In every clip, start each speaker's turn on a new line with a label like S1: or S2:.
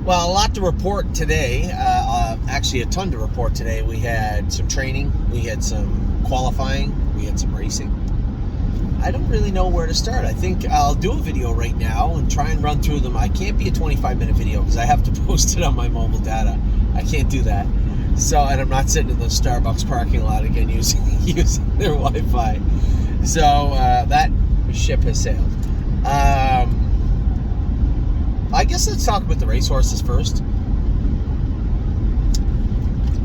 S1: Well, a lot to report today. Actually, a ton to report today. We had some training, we had some qualifying, we had some racing. I don't really know where to start. I think I'll do a video right now and try and run through them. I can't be a 25-minute video because I have to post it on my mobile data. I can't do that. So, and I'm not sitting in the Starbucks parking lot again using their Wi-Fi. So that ship has sailed. I guess let's talk about the racehorses first.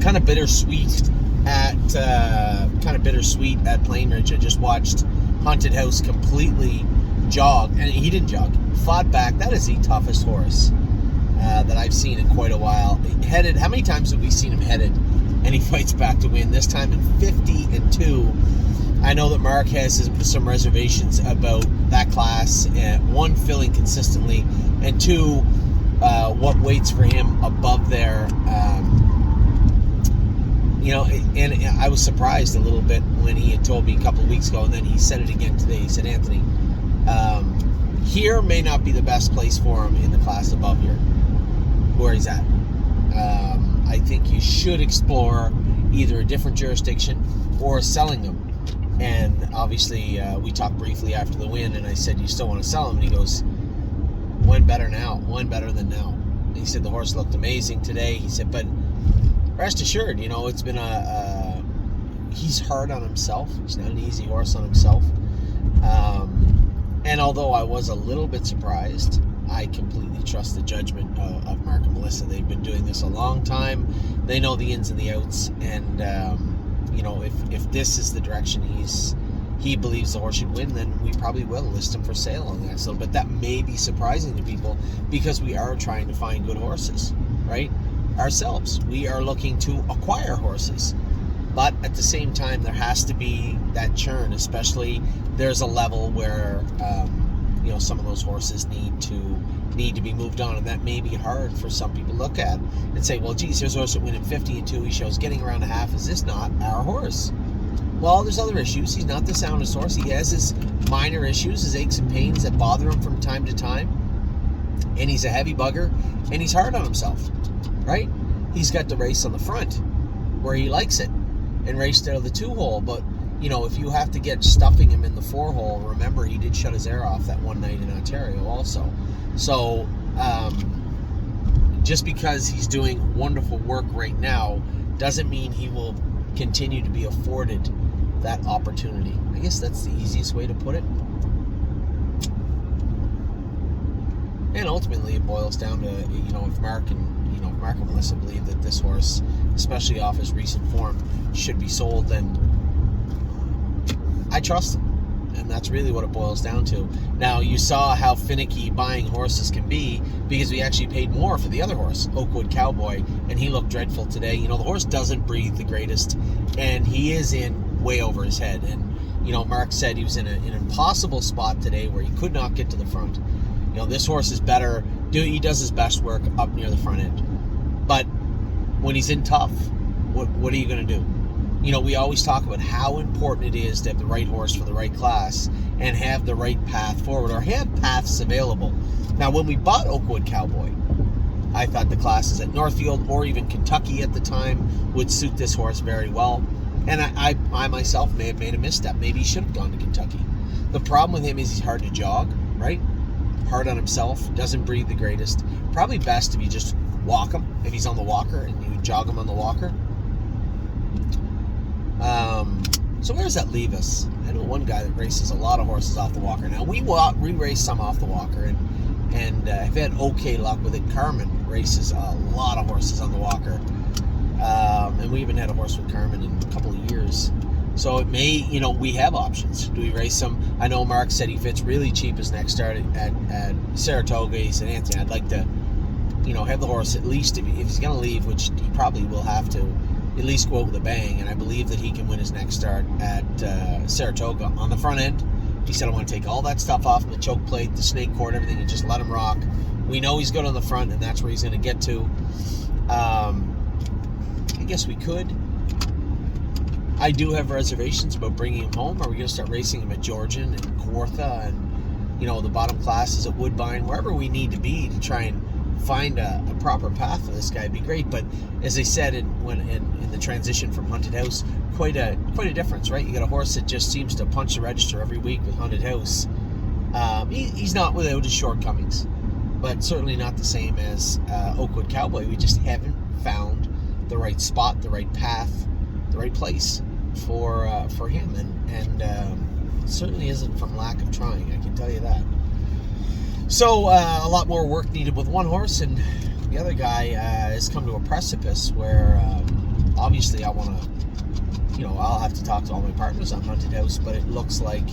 S1: Kind of bittersweet at Plainridge. I just watched Haunted House completely jog, and he didn't jog. Fought back. That is the toughest horse that I've seen in quite a while. Headed. How many times have we seen him headed, and he fights back to win? This time in 50-2. I know that Mark has some reservations about that class. One, filling consistently, and two, what waits for him above there. And I was surprised a little bit when he had told me a couple of weeks ago, and then he said it again today. He said, Anthony, here may not be the best place for him in the class above here, where he's at. I think you should explore either a different jurisdiction or selling him. And obviously, we talked briefly after the win, and I said, you still want to sell him? And he goes, when better now? When better than now? And he said the horse looked amazing today. He said, but rest assured, it's been he's hard on himself. He's not an easy horse on himself. And although I was a little bit surprised, I completely trust the judgment of Mark and Melissa. They've been doing this a long time. They know the ins and the outs. And, if this is the direction he believes the horse should win, then we probably will list him for sale on the next little bit. That may be surprising to people because we are trying to find good horses, right? Ourselves. We are looking to acquire horses. But at the same time, there has to be that churn, especially there's a level where, some of those horses need to be moved on, and that may be hard for some people to look at and say, well, geez, here's a horse that went in 50-2. He shows getting around a half. Is this not our horse? Well, there's other issues. He's not the soundest horse. He has his minor issues, his aches and pains that bother him from time to time, and he's a heavy bugger, and he's hard on himself, right? He's got the race on the front where he likes it and raced out of the 2-hole, but if you have to get stuffing him in the 4-hole, remember he did shut his air off that one night in Ontario also. So just because he's doing wonderful work right now doesn't mean he will continue to be afforded that opportunity. I guess that's the easiest way to put it. And ultimately it boils down to, if Mark and Melissa believe that this horse, especially off his recent form, should be sold, then I trust him. And that's really what it boils down to. Now, you saw how finicky buying horses can be because we actually paid more for the other horse, Oakwood Cowboy, and he looked dreadful today. The horse doesn't breathe the greatest, and he is in way over his head. And, Mark said he was in an impossible spot today where he could not get to the front. This horse is better. He does his best work up near the front end. But when he's in tough, what are you going to do? We always talk about how important it is to have the right horse for the right class and have the right path forward, or have paths available. Now, when we bought Oakwood Cowboy, I thought the classes at Northfield or even Kentucky at the time would suit this horse very well. And I myself may have made a misstep. Maybe he should have gone to Kentucky. The problem with him is he's hard to jog, right? Hard on himself, doesn't breathe the greatest. Probably best if you just walk him, if he's on the walker, and you jog him on the walker. So where does that leave us? I know one guy that races a lot of horses off the walker. Now, we race some off the walker, and have had okay luck with it. Carmen races a lot of horses on the walker. And we even had a horse with Carmen in a couple of years. So it may, we have options. Do we race him? I know Mark said he fits really cheap his next start at Saratoga. He said, Anthony, I'd like to, have the horse at least, if he's going to leave, which he probably will have to, at least go out with a bang. And I believe that he can win his next start at Saratoga on the front end. He said, I want to take all that stuff off, the choke plate, the snake cord, everything, and just let him rock. We know he's good on the front, and that's where he's going to get to. I guess we could. I do have reservations about bringing him home. Are we going to start racing him at Georgian and Kawartha and, the bottom classes at Woodbine, wherever we need to be to try and find a proper path for this guy, it'd be great. But as I said in the transition from Haunted House, quite a difference, right? You got a horse that just seems to punch the register every week with Haunted House. He's not without his shortcomings, but certainly not the same as Oakwood Cowboy. We just haven't found the right spot, the right path, the right place for him, and it certainly isn't from lack of trying, I can tell you that. So a lot more work needed with one horse, and the other guy has come to a precipice where obviously I want to, I'll have to talk to all my partners on Haunted House, but it looks like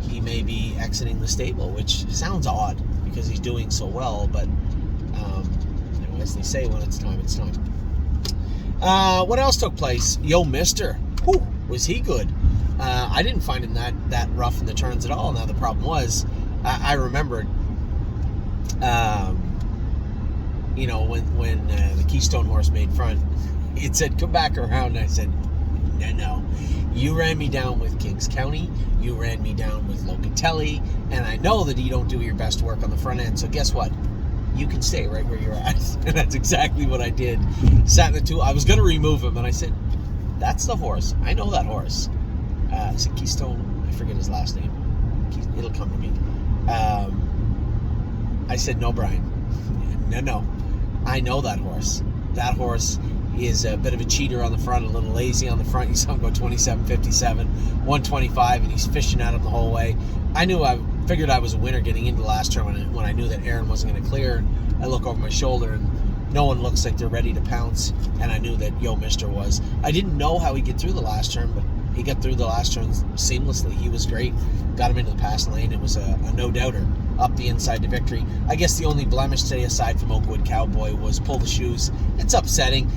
S1: he may be exiting the stable, which sounds odd because he's doing so well, but as they say, when it's time, it's time. What else took place? Yo Mister, whew, was he good? I didn't find him that rough in the turns at all. Now the problem was, I remembered, when the Keystone horse made front, it said come back around, and I said, no, you ran me down with Kings County, you ran me down with Locatelli, and I know that you don't do your best work on the front end, so guess what? You can stay right where you're at. And that's exactly what I did. Sat in the two. I was going to remove him, and I said, that's the horse. I know that horse. Is it Keystone? I forget his last name. It'll come to me. I said, no, Brian. No. I know that horse. That horse is a bit of a cheater on the front, a little lazy on the front. You saw him go 27.57, 125, and he's fishing at him the whole way. I figured I was a winner getting into the last turn when I knew that Aaron wasn't going to clear. I look over my shoulder, and no one looks like they're ready to pounce, and I knew that Yo Mister was. I didn't know how he'd get through the last turn, but he got through the last turn seamlessly. He was great. Got him into the passing lane. It was a no-doubter up the inside to victory. I guess the only blemish today, aside from Oakwood Cowboy, was Pull the Shoes. It's upsetting.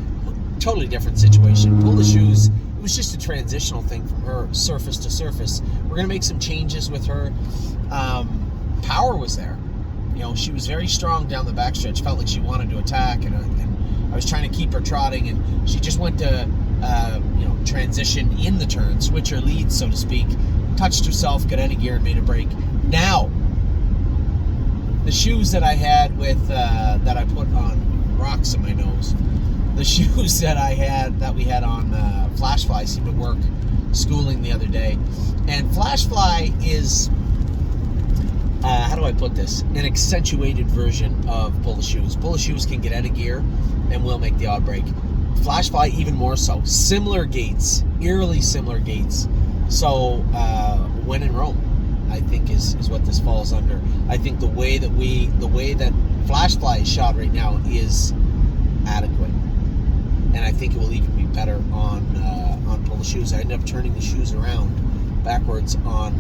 S1: Totally different situation. Pull the Shoes, it was just a transitional thing from her surface to surface. We're going to make some changes with her. Power was there. She was very strong down the backstretch. Felt like she wanted to attack, and I was trying to keep her trotting, and she just went to transition in the turn, switch her lead, so to speak, touched herself, got out of gear, and made a break. Now, the shoes that I had with that I put on rocks in my nose, the shoes that we had on Flashfly seemed to work schooling the other day. And Flashfly is, how do I put this? An accentuated version of Pull the Shoes. Pull the Shoes can get out of gear and will make the odd break. Flashfly even more so. Similar gaits, eerily similar gaits. So when in Rome, I think is what this falls under. I think the way that Flashfly is shot right now is adequate, and I think it will even be better on Pull the Shoes. I ended up turning the shoes around backwards on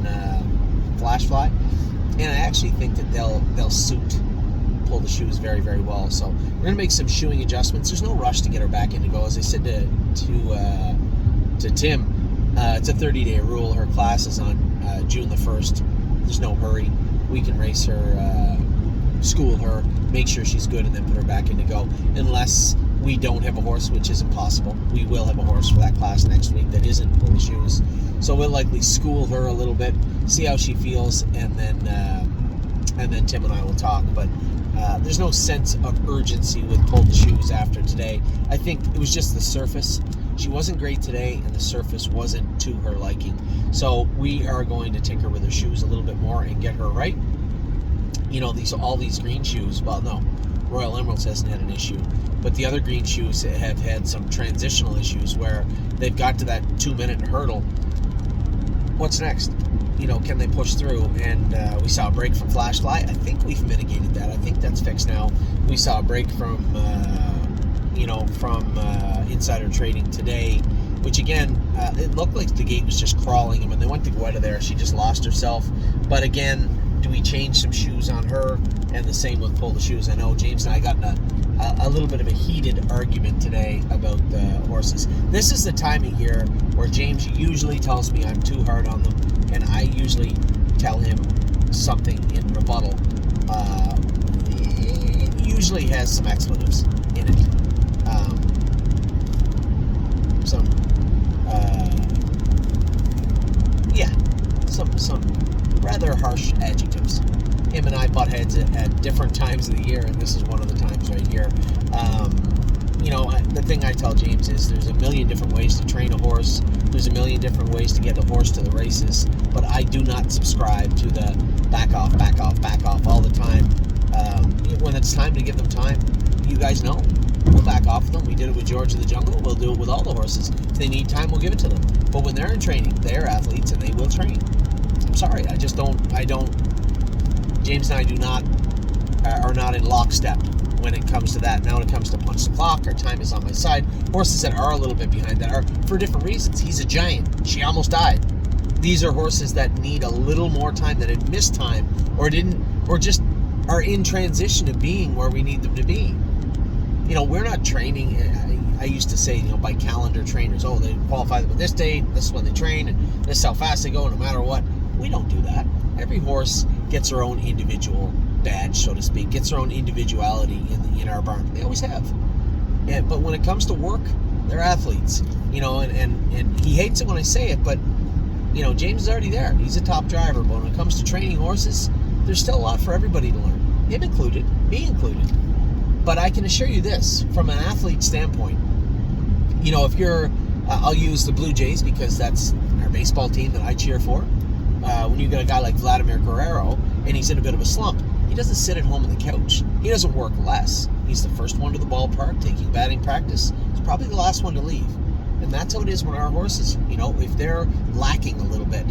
S1: Flashfly, and I actually think that they'll suit Pull the Shoes very, very well. So we're gonna make some shoeing adjustments. There's no rush to get her back into go. As I said to Tim, it's a 30-day rule. Her class is on June the 1st. There's no hurry. We can race her, school her, make sure she's good, and then put her back into go. Unless we don't have a horse, which is impossible. We will have a horse for that class next week that isn't Pull the Shoes. So we'll likely school her a little bit, see how she feels, and then Tim and I will talk. But there's no sense of urgency with Pull the Shoes after today. I think it was just the surface. She wasn't great today, and the surface wasn't to her liking. So we are going to tinker with her shoes a little bit more and get her right. All these green shoes, well, no, Royal Emeralds hasn't had an issue, but the other green shoes have had some transitional issues where they've got to that 2-minute hurdle. What's next? Can they push through? And we saw a break from Flashfly. I think we've mitigated that. I think that's fixed now. We saw a break from insider trading today, which again, it looked like the gate was just crawling, and when they went to go out of there, she just lost herself. But again, do we change some shoes on her? And the same with Pull the Shoes. I know James and I got in a little bit of a heated argument today about the horses. This is the time of year where James usually tells me I'm too hard on them, and I usually tell him something in rebuttal. It usually has some expletives in it. Some rather harsh adjectives. Him and I butt heads at different times of the year, and this is one of the times right here. The thing I tell James is there's a million different ways to train a horse. There's a million different ways to get the horse to the races. But I do not subscribe to the back off all the time. When it's time to give them time, you guys know, we'll back off them. We did it with George of the Jungle. We'll do it with all the horses. If they need time, we'll give it to them. But when they're in training, they are athletes and they will train. I'm sorry, James and I are not in lockstep when it comes to that. Now when it comes to punch the clock, our time is on my side. Horses that are a little bit behind that are for different reasons. He's a giant. She almost died. These are horses that need a little more time, that had missed time or just are in transition to being where we need them to be. We're not training, I used to say, by calendar trainers. Oh, they qualify with this date, this is when they train, and this is how fast they go no matter what. We don't do that. Every horse gets her own individual badge, so to speak, gets her own individuality in our barn. They always have. But when it comes to work, they're athletes. And he hates it when I say it, but James is already there. He's a top driver. But when it comes to training horses, there's still a lot for everybody to learn. Him included, me included. But I can assure you this, from an athlete standpoint, if you're, I'll use the Blue Jays because that's our baseball team that I cheer for. When you got a guy like Vladimir Guerrero and he's in a bit of a slump, he doesn't sit at home on the couch. He doesn't work less. He's the first one to the ballpark taking batting practice. He's probably the last one to leave. And that's how it is when our horses, if they're lacking a little bit,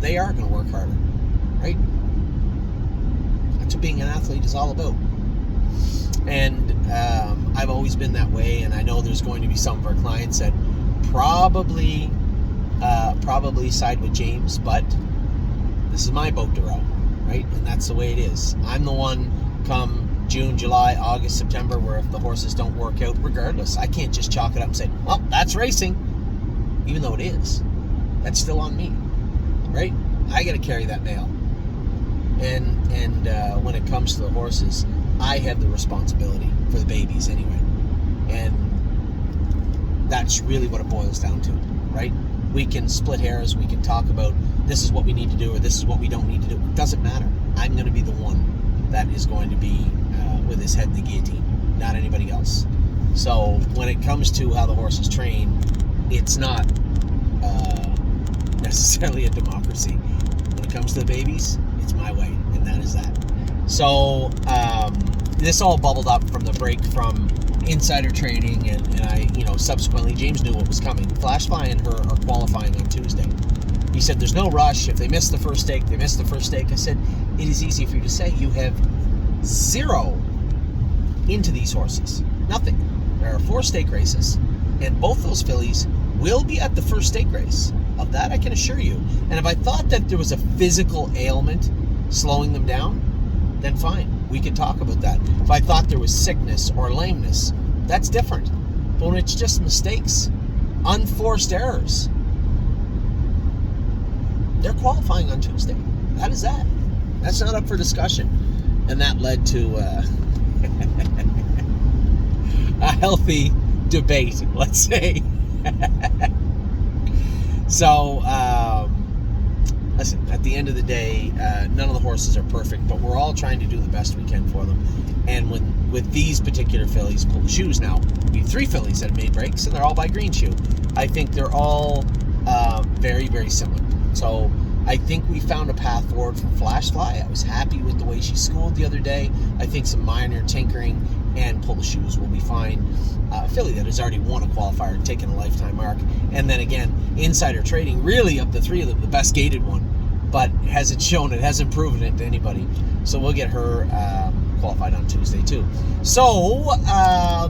S1: they are going to work harder, right? That's what being an athlete is all about. And I've always been that way, and I know there's going to be some of our clients that probably side with James, but this is my boat to row, right? And that's the way it is. I'm the one come June, July, August, September, where if the horses don't work out, regardless, I can't just chalk it up and say, well, that's racing, even though it is. That's still on me, right? I got to carry that mail. And when it comes to the horses, I have the responsibility for the babies anyway. And that's really what it boils down to, right? We can split hairs, we can talk about this is what we need to do or this is what we don't need to do. It doesn't matter. I'm going to be the one that is going to be with his head in the guillotine, not anybody else. So when it comes to how the horses train, it's not necessarily a democracy. When it comes to the babies, it's my way, and that is that. So this all bubbled up from the break from insider trading, and I, subsequently, James knew what was coming. Flashfly and her are qualifying on Tuesday. He said, there's no rush. If they miss the first stake, they miss the first stake. I said, it is easy for you to say. You have zero into these horses. Nothing. There are 4 stake races, and both those fillies will be at the first stake race. Of that, I can assure you. And if I thought that there was a physical ailment slowing them down, then fine. We could talk about that. If I thought there was sickness or lameness, that's different. But when it's just mistakes, unforced errors, they're qualifying on Tuesday. That is that. That's not up for discussion. And that led to a healthy debate, let's say. So, listen, at the end of the day, none of the horses are perfect, but we're all trying to do the best we can for them. And with these particular fillies, pull the shoes now. We have 3 fillies that have made breaks, and they're all by Green Shoe. I think they're all very, very similar. So I think we found a path forward for Flashfly. I was happy with the way she schooled the other day. I think some minor tinkering and pull the shoes will be fine. A filly that has already won a qualifier, taken a lifetime mark. And then again, insider trading, really of the 3 of them, the best gated one, but hasn't shown it, hasn't proven it to anybody. So we'll get her qualified on Tuesday too. So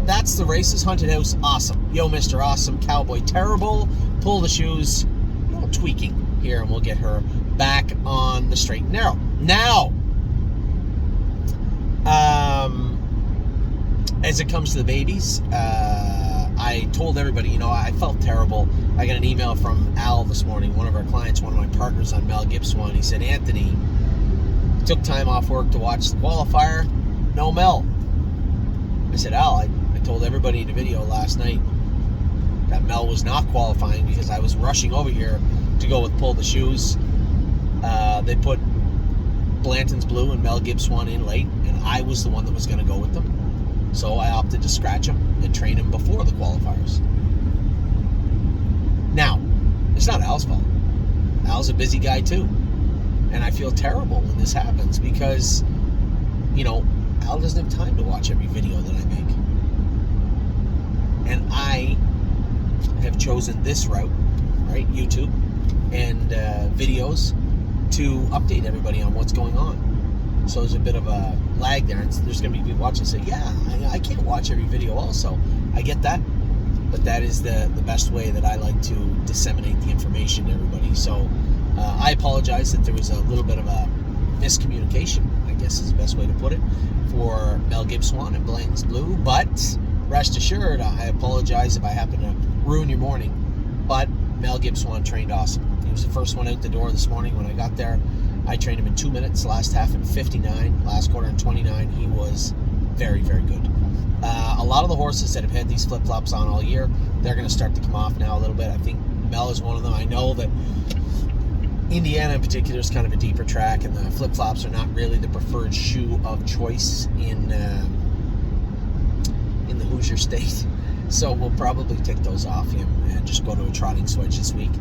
S1: that's the races. Haunted House, awesome. Yo, Mr. Awesome. Cowboy, terrible. Pull the shoes, a little tweaking here, and we'll get her back on the straight and narrow. Now, as it comes to the babies, I told everybody, I felt terrible. I got an email from Al this morning, one of our clients, one of my partners on Mel Gibbs one. He said, Anthony, took time off work to watch the qualifier. No Mel. I said, Al, I told everybody in the video last night that Mel was not qualifying because I was rushing over here to go with Pull the Shoes. They put Blanton's Blue and Mel Gibbs one in late, and I was the one that was going to go with them. So I opted to scratch him and train him before the qualifiers. Now, it's not Al's fault. Al's a busy guy too. And I feel terrible when this happens because, Al doesn't have time to watch every video that I make. And I have chosen this route, right? YouTube and videos to update everybody on what's going on. So there's a bit of a lag there. And there's going to be people watching and say, yeah, I can't watch every video also. I get that. But that is the best way that I like to disseminate the information to everybody. So I apologize that there was a little bit of a miscommunication, I guess is the best way to put it, for Mel Gibson and Blanton's Blue. But rest assured, I apologize if I happen to ruin your morning. But Mel Gibson trained awesome. He was the first one out the door this morning when I got there. I trained him in 2 minutes, last half in 59, last quarter in 29. He was very, very good. A lot of the horses that have had these flip-flops on all year, they're going to start to come off now a little bit. I think Mel is one of them. I know that Indiana in particular is kind of a deeper track, and the flip-flops are not really the preferred shoe of choice in the Hoosier State. So we'll probably take those off him and just go to a trotting switch this week.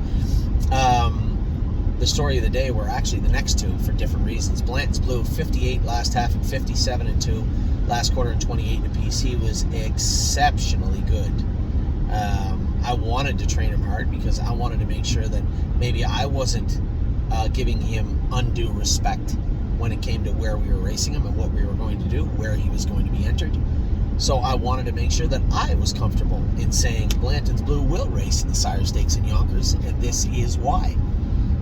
S1: The story of the day were actually the next two for different reasons. Blanton's Blue, 58 last half and 57 and 2. Last quarter in 28 apiece. He was exceptionally good. I wanted to train him hard because I wanted to make sure that maybe I wasn't giving him undue respect when it came to where we were racing him and what we were going to do, where he was going to be entered. So I wanted to make sure that I was comfortable in saying Blanton's Blue will race in the Sire Stakes in Yonkers, and this is why.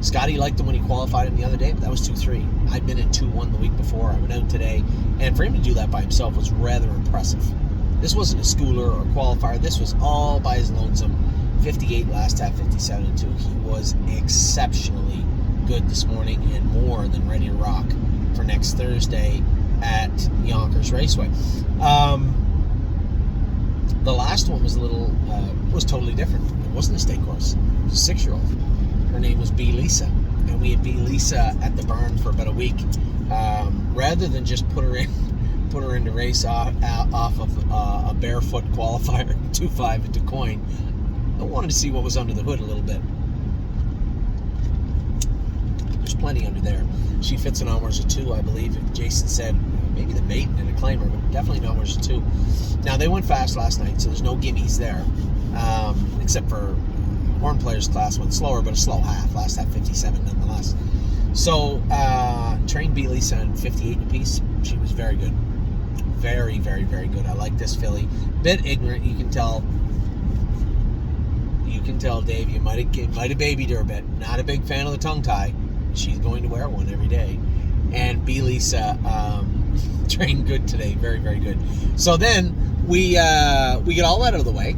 S1: Scotty liked him when he qualified him the other day, but that was 2-3. I'd been in 2-1 the week before. I went out today, and for him to do that by himself was rather impressive. This wasn't a schooler or a qualifier. This was all by his lonesome. 58 last half, 57 and 2. He was exceptionally good this morning and more than ready to rock for next Thursday at Yonkers Raceway. The last one was was totally different. It wasn't a stake horse. It was a 6-year-old. Her name was B. Lisa, and we had B. Lisa at the barn for about a week. Rather than just put her in to race off of a barefoot qualifier 2.5 at DuQuoin, I wanted to see what was under the hood a little bit. There's plenty under there. She fits an Almers of 2, I believe. Jason said maybe the maiden and a claimer, but definitely an Almers of 2. Now they went fast last night, so there's no gimmies there, except for Horn Players class went slower, but a slow half. Last half 57 nonetheless. So trained B. Lisa in 58 apiece. She was very good. Very, very, very good. I like this filly. Bit ignorant, you can tell. You can tell, Dave. You might have babied her a bit. Not a big fan of the tongue tie. She's going to wear one every day. And B. Lisa trained good today. Very, very good. So then we get all that out of the way.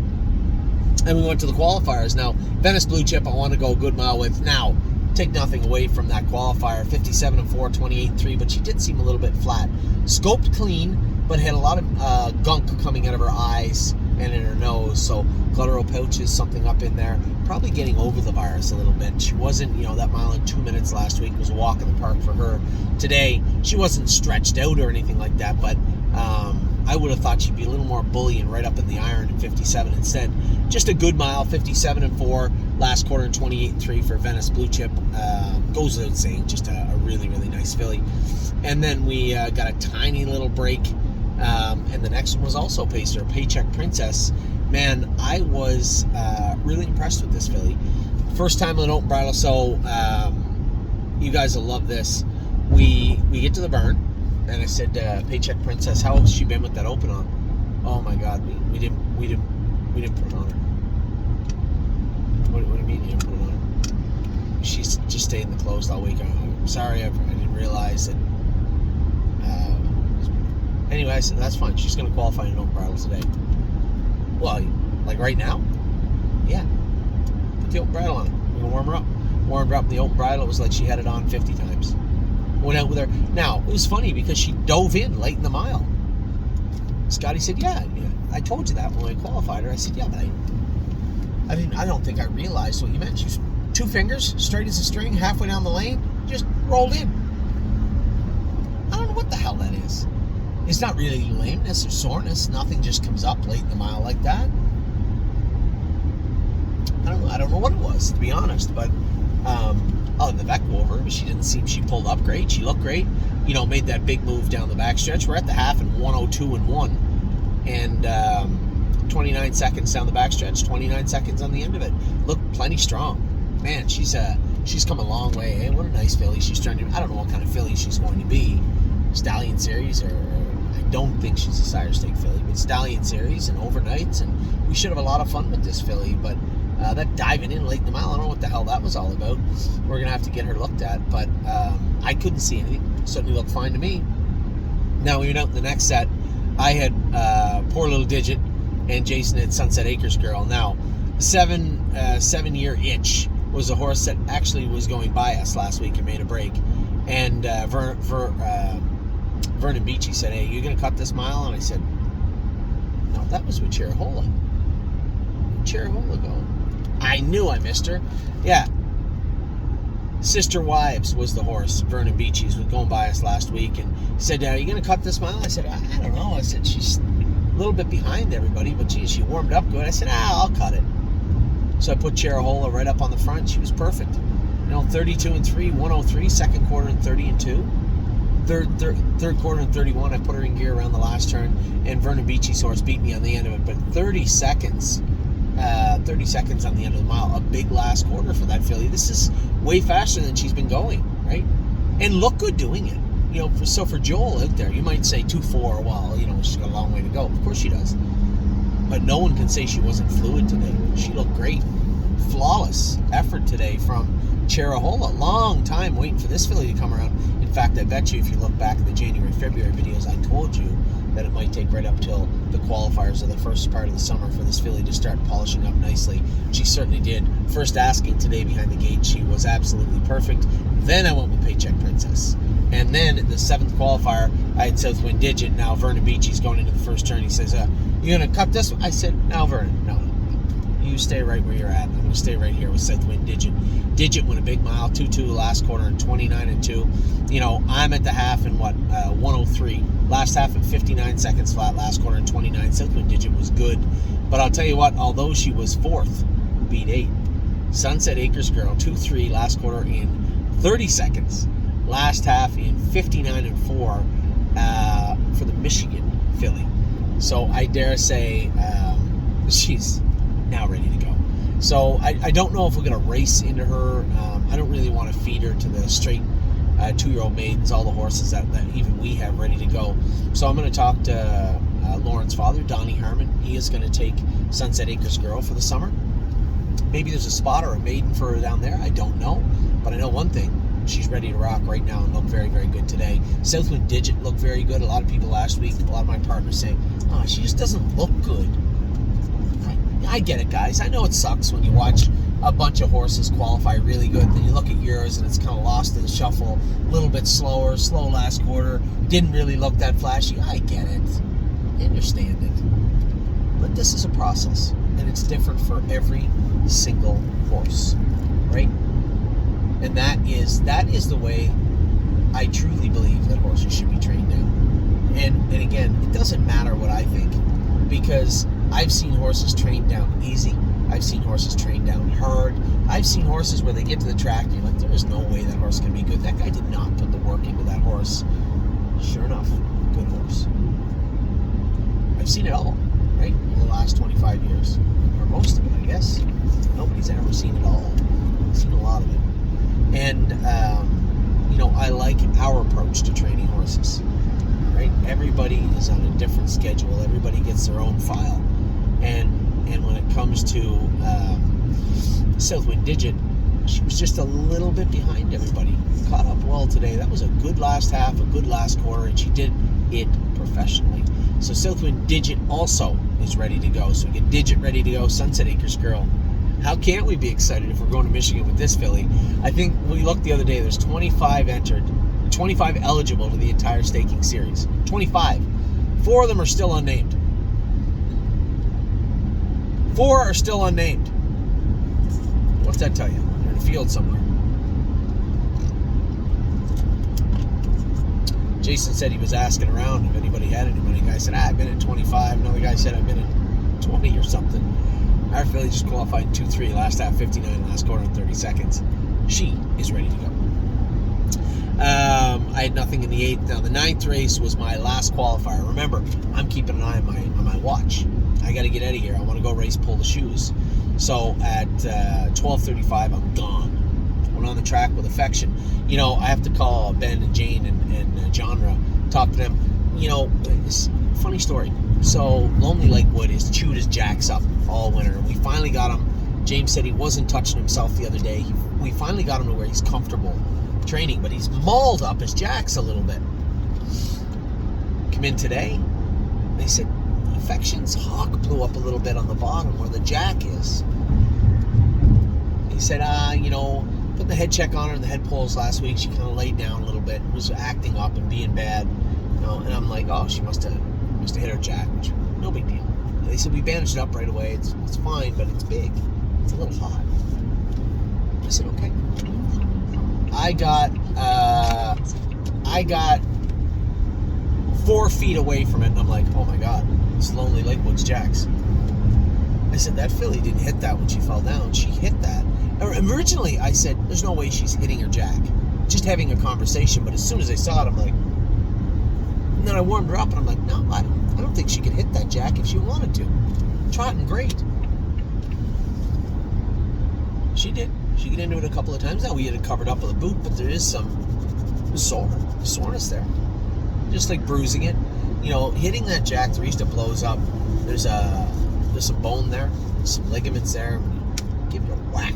S1: And we went to the qualifiers. Now, Venice Blue Chip, I want to go a good mile with. Now, take nothing away from that qualifier. 57 and 4, 28 and 3, but she did seem a little bit flat. Scoped clean, but had a lot of gunk coming out of her eyes and in her nose. So, guttural pouches, something up in there. Probably getting over the virus a little bit. She wasn't, that mile in 2 minutes last week was a walk in the park for her. Today, she wasn't stretched out or anything like that, but I would have thought she'd be a little more bullying right up in the iron in 57. Instead, just a good mile, 57 and 4, last quarter in 28 and 3 for Venice Blue Chip. Goes without saying, just a really, really nice filly. And then we got a tiny little break, and the next one was also Pacer, Paycheck Princess. Man, I was really impressed with this filly. First time on an open bridle, so you guys will love this. We get to the barn, and I said, Paycheck Princess, how has she been with that open on? Oh my God, we didn't put it on her. What do you mean you didn't put it on her? She's just stayed in the closed all week. I'm sorry, I didn't realize that. Anyway, I said, that's fine. She's going to qualify in an open bridle today. Well, like right now? Yeah. Put the open bridle on. We're going to warm her up. Warmed her up in the open bridle. It was like she had it on 50 times. Went out with her. Now, it was funny because she dove in late in the mile. Scotty said, yeah, I told you that when I qualified her. I said, yeah, but I don't think I realized what you meant. She was 2 fingers, straight as a string, halfway down the lane, just rolled in. I don't know what the hell that is. It's not really lameness or soreness. Nothing just comes up late in the mile like that. I don't know what it was, to be honest, but the Vec over, she pulled up great. She looked great. Made that big move down the backstretch. We're at the half in 1:02 and 1, and 29 seconds down the backstretch, 29 seconds on the end of it. Looked plenty strong. Man, she's come a long way. Hey, what a nice filly she's trying to. I don't know what kind of filly she's going to be. Stallion Series, or I don't think she's a Sire Stake filly, but Stallion Series and overnights, and we should have a lot of fun with this filly, but that diving in late in the mile, I don't know what the hell that was all about. We're going to have to get her looked at, but I couldn't see anything. Certainly looked fine to me. Now, we went out in the next set. I had Poor Little Digit, and Jason had Sunset Acres Girl. Now, 7-year Itch was a horse that actually was going by us last week and made a break. And Vernon Beachy said, "Hey, you going to cut this mile?" And I said, "No, that was with Chirahola. Where'd Chirahola go?" I knew I missed her. Yeah. Sister Wives was the horse. Vernon Beachy's was going by us last week, and he said, "Are you going to cut this mile?" I said, "I don't know." I said, "She's a little bit behind everybody, but geez, she warmed up good." I said, "I'll cut it." So I put Chirahola right up on the front. She was perfect. 32 and 3, 103. Second quarter and 30 and 2. Third quarter and 31. I put her in gear around the last turn, and Vernon Beachy's horse beat me on the end of it. But 30 seconds on the end of the mile. A big last quarter for that filly. This is way faster than she's been going, right? And look good doing it. So for Joel out there, you might say 2-4. Well, she's got a long way to go. Of course she does. But no one can say she wasn't fluid today. She looked great. Flawless effort today from Chirahola. Long time waiting for this filly to come around. In fact, I bet you if you look back at the January, February videos, I told you that it might take right up till the qualifiers of the first part of the summer for this filly to start polishing up nicely. She certainly did. First asking today behind the gate, she was absolutely perfect. Then I went with Paycheck Princess. And then the 7th qualifier, I had Southwind Digit. Now Vernon Beachy's going into the first turn. He says, "You going to cut this one?" I said, "No, Vernon, no. You stay right where you're at. I'm going to stay right here with Southwind Digit." Digit went a big mile, 2-2 last quarter and 29 and 2. I'm at the half in 103. Last half in 59 seconds flat, last quarter in 29. Southwind Digit was good. But I'll tell you what, although she was 4th, beat 8. Sunset Acres Girl, 2-3 last quarter in 30 seconds. Last half in 59 and 4 for the Michigan filly. So I dare say she's now ready to go. So I don't know if we're going to race into her. I don't really want to feed her to the straight 2-year-old maidens, all the horses that even we have ready to go. So I'm going to talk to Lauren's father, Donnie Harmon. He is going to take Sunset Acres Girl for the summer. Maybe there's a spot or a maiden for her down there. I don't know. But I know one thing. She's ready to rock right now and look very, very good today. Southwind Digit looked very good. A lot of people last week, a lot of my partners saying, "Oh, she just doesn't look good." I get it, guys. I know it sucks when you watch a bunch of horses qualify really good, then you look at yours and it's kind of lost in the shuffle, a little bit slow last quarter, didn't really look that flashy. I get it. I understand it. But this is a process, and it's different for every single horse, right? And that is the way I truly believe that horses should be trained now. And again, it doesn't matter what I think, because I've seen horses trained down easy. I've seen horses trained down hard. I've seen horses where they get to the track and you're like, there is no way that horse can be good. That guy did not put the work into that horse. Sure enough, good horse. I've seen it all, right, in the last 25 years. Or most of it, I guess. Nobody's ever seen it all. I've seen a lot of it. And, I like our approach to training horses, right? Everybody is on a different schedule. Everybody gets their own file. And when it comes to Southwind Digit, she was just a little bit behind everybody. Caught up well today. That was a good last half, a good last quarter, and she did it professionally. So Southwind Digit also is ready to go. So we get Digit ready to go. Sunset Acres Girl. How can't we be excited if we're going to Michigan with this filly? I think we looked the other day, there's 25 entered, 25 eligible to the entire staking series. 25. 4 of them are still unnamed. 4 are still unnamed. What's that tell you? They're in a field somewhere. Jason said he was asking around if anybody had any money. The guy said, I've been at 25. Another guy said, I've been at 20 or something. Our filly just qualified in 2-3, last half 59, last quarter in 30 seconds. She is ready to go. I had nothing in the 8th. Now, the 9th race was my last qualifier. Remember, I'm keeping an eye on my watch. I got to get out of here. I want to go race Pull the Shoes. So at 12:35, I'm gone. Went on the track with Affection. You know, I have to call Ben and Jane and Genre, talk to them. You know, it's a funny story. So Lonely Lakewood is chewed his jacks up all winter. We finally got him. James said he wasn't touching himself the other day. We finally got him to where he's comfortable training, but he's mauled up his jacks a little bit. Come in today, they said Affection's hock blew up a little bit on the bottom where the jack is. He said, you know, put the head check on her and the head pulls last week. She kind of laid down a little bit, was acting up and being bad. You know, and I'm like, oh, she must have hit her jack, which no big deal. And they said we bandaged it up right away. It's fine, but it's big. It's a little hot. I said, okay. I got 4 feet away from it, and I'm like, oh my God, it's Lonely Lakewood's jacks. I said, that filly didn't hit that when she fell down. She hit that. Originally, I said, there's no way she's hitting her jack. Just having a conversation, but as soon as I saw it, I'm like, and then I warmed her up, and I'm like, no, I don't think she could hit that jack if she wanted to. Trotting great. She did. She got into it a couple of times. Now we had it covered up with a boot, but there is some soreness there. Just like bruising it. You know, hitting that jack, the reason it blows up, there's some bone there, some ligaments there. When you give it a whack,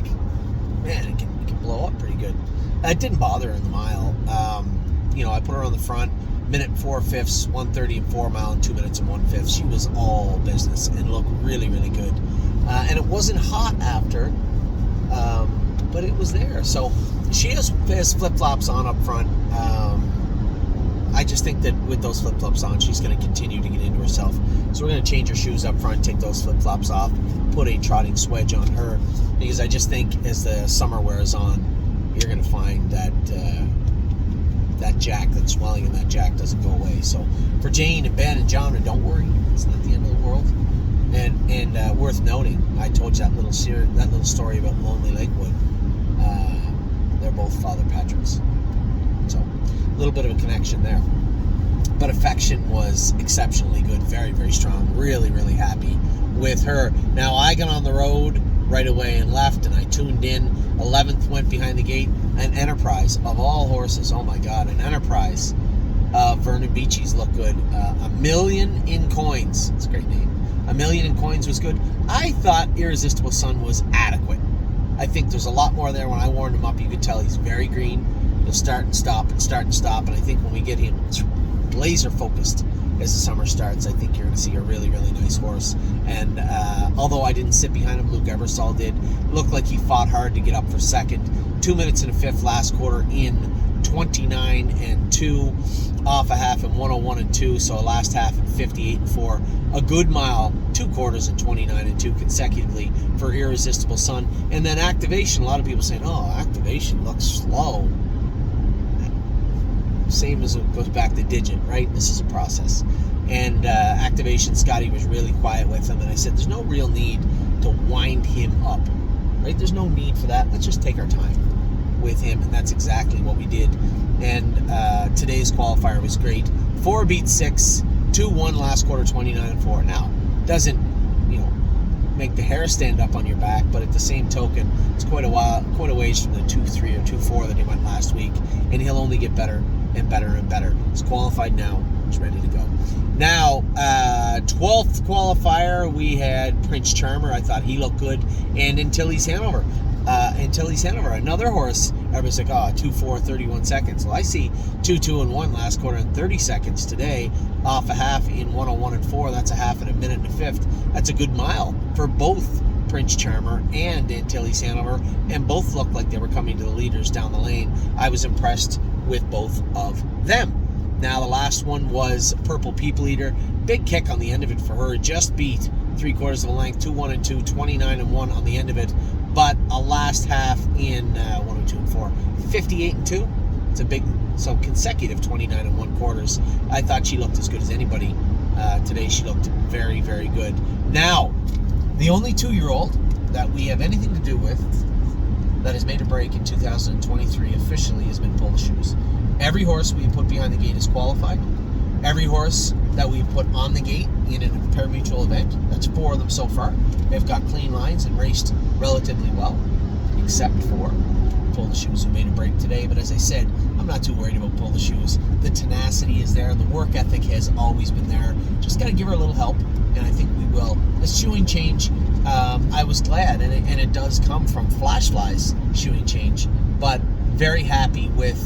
S1: man, it can blow up pretty good. It didn't bother her in the mile. You know, I put her on the front, minute 4/5, 1:30 and 4 mile, and 2 minutes and 1/5. She was all business and looked really, really good. And it wasn't hot after. But it was there. So she has flip-flops on up front. I just think that with those flip-flops on, she's going to continue to get into herself. So we're going to change her shoes up front, take those flip-flops off, put a trotting swedge on her, because I just think as the summer wears on, you're going to find that that jack, that swelling in that jack doesn't go away. So for Jane and Ben and John, don't worry. It's not the end of the world. And worth noting, I told you that little story about Lonely Lakewood. They're both Father Patrick's. So a little bit of a connection there. But Affection was exceptionally good, very, very strong. Really, really happy with her. Now, I got on the road right away and left, and I tuned in. 11th went behind the gate. An Enterprise, of all horses, oh my God, an Enterprise. Vernon Beachy's looked good. $1 million in Coins. It's a great name. $1 million in Coins was good. I thought Irresistible Sun was adequate. I think there's a lot more there. When I warmed him up, you could tell he's very green. He'll start and stop and start and stop. And I think when we get him laser focused as the summer starts, I think you're going to see a really, really nice horse. And although I didn't sit behind him, Luke Ebersol did. Looked like he fought hard to get up for second. 2 minutes and a fifth last quarter in 29 and 2, off a half in 101 and 2, so a last half in 58 and 4. A good mile, 2 quarters in 29 and 2 consecutively for Irresistible Sun. And then Activation, a lot of people saying, oh, Activation looks slow. Same as it goes back to Digit, right? This is a process. And Activation, Scotty was really quiet with him, and I said, there's no real need to wind him up, right? There's no need for that. Let's just take our time with him, and that's exactly what we did. And today's qualifier was great. 4 beat 6, 2-1 last quarter, 29 and 4. Now, doesn't, you know, make the hair stand up on your back, but at the same token, it's quite a ways from the 2-3 or 2-4 that he went last week, and he'll only get better and better and better. He's qualified now. He's ready to go. Now, 12th qualifier, we had Prince Charmer. I thought he looked good. And Until He's Hanover. Another horse. Everybody's like, 2-4, 31 seconds. Well, I see 2-2 and 1 last quarter and 30 seconds today, off a half in 101 and 4. That's a half in a minute and a fifth. That's a good mile for both Prince Charmer and Until He's Hanover, and both looked like they were coming to the leaders down the lane. I was impressed with both of them. Now, the last one was Purple People Eater. Big kick on the end of it for her. Just beat 3/4 of a length, 2-1 and 2, 29 and 1 on the end of it. But a last half in 102 and 4, 58 and 2. So consecutive 29 1/4. I thought she looked as good as anybody. Today she looked very, very good. Now, the only 2-year-old that we have anything to do with that has made a break in 2023 officially has been Pull the Shoes. Every horse we put behind the gate is qualified. Every horse that we put on the gate in a pari-mutuel event, that's 4 of them so far, they've got clean lines and raced relatively well, except for Pull the Shoes, who made a break today. But as I said, I'm not too worried about Pull the Shoes. The tenacity is there. The work ethic has always been there. Just got to give her a little help, and I think we will. This shoeing change, I was glad, and it does come from Flashfly's shoeing change, but very happy with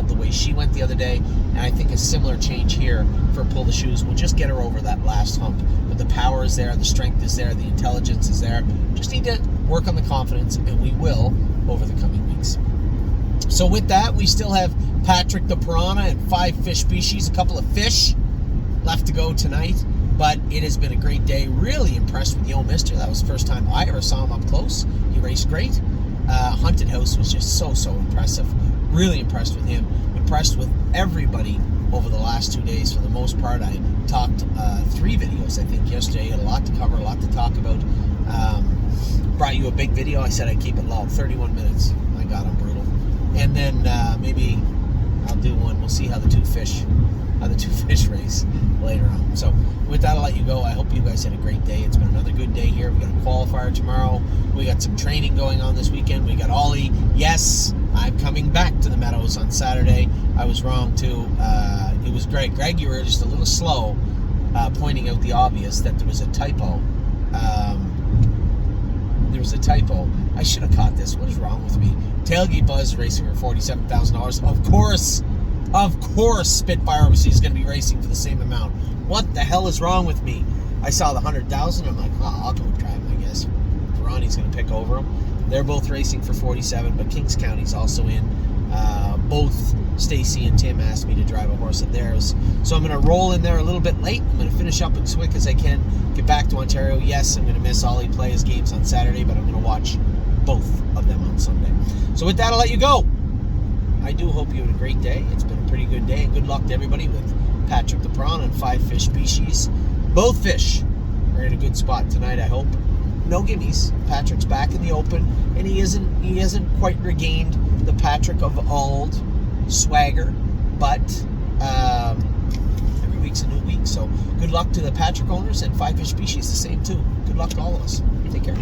S1: the way she went the other day, and I think a similar change here for Pull the Shoes will just get her over that last hump. But the power is there, the strength is there, the intelligence is there. Just need to work on the confidence, and we will over the coming weeks. So with that, we still have Patrick the Piranha and 5 fish species, a couple of fish left to go tonight. But it has been a great day. Really impressed with Yo Mister. That was the first time I ever saw him up close. He raced great. Haunted House was just so impressive. Really impressed with him. Impressed with everybody over the last 2 days. For the most part, I talked 3 videos, I think, yesterday. A lot to cover, a lot to talk about. Brought you a big video. I said I'd keep it low. 31 minutes. My God, I'm brutal. And then maybe I'll do one. We'll see how the two fish race later on. So with that, I'll let you go. I hope you guys had a great day. It's been another good day here. We got a qualifier tomorrow. We got some training going on this weekend. We got Ollie. Yes, I'm coming back to the Meadows on Saturday. I was wrong too. It was Greg. Greg, you were just a little slow pointing out the obvious, that there was a typo. I should have caught this. What is wrong with me? Tailgate Buzz racing for $47,000. Of course, Spitfire Overseas is going to be racing for the same amount. What the hell is wrong with me? I saw the 100,000. I'm like, oh, I'll go drive him, I guess. Ronnie's going to pick over him. They're both racing for 47, but Kings County's also in. Both Stacy and Tim asked me to drive a horse of theirs. So I'm going to roll in there a little bit late. I'm going to finish up as quick as I can, get back to Ontario. Yes, I'm going to miss Ollie play his games on Saturday, but I'm going to watch both of them on Sunday. So with that, I'll let you go. I do hope you had a great day. It's been a pretty good day, and good luck to everybody with Patrick the Piranha and 5 fish species. Both fish are in a good spot tonight, I hope. No gimmies. Patrick's back in the open, and he hasn't quite regained the Patrick of old swagger, but every week's a new week. So good luck to the Patrick owners, and 5 fish species the same too. Good luck to all of us. Take care.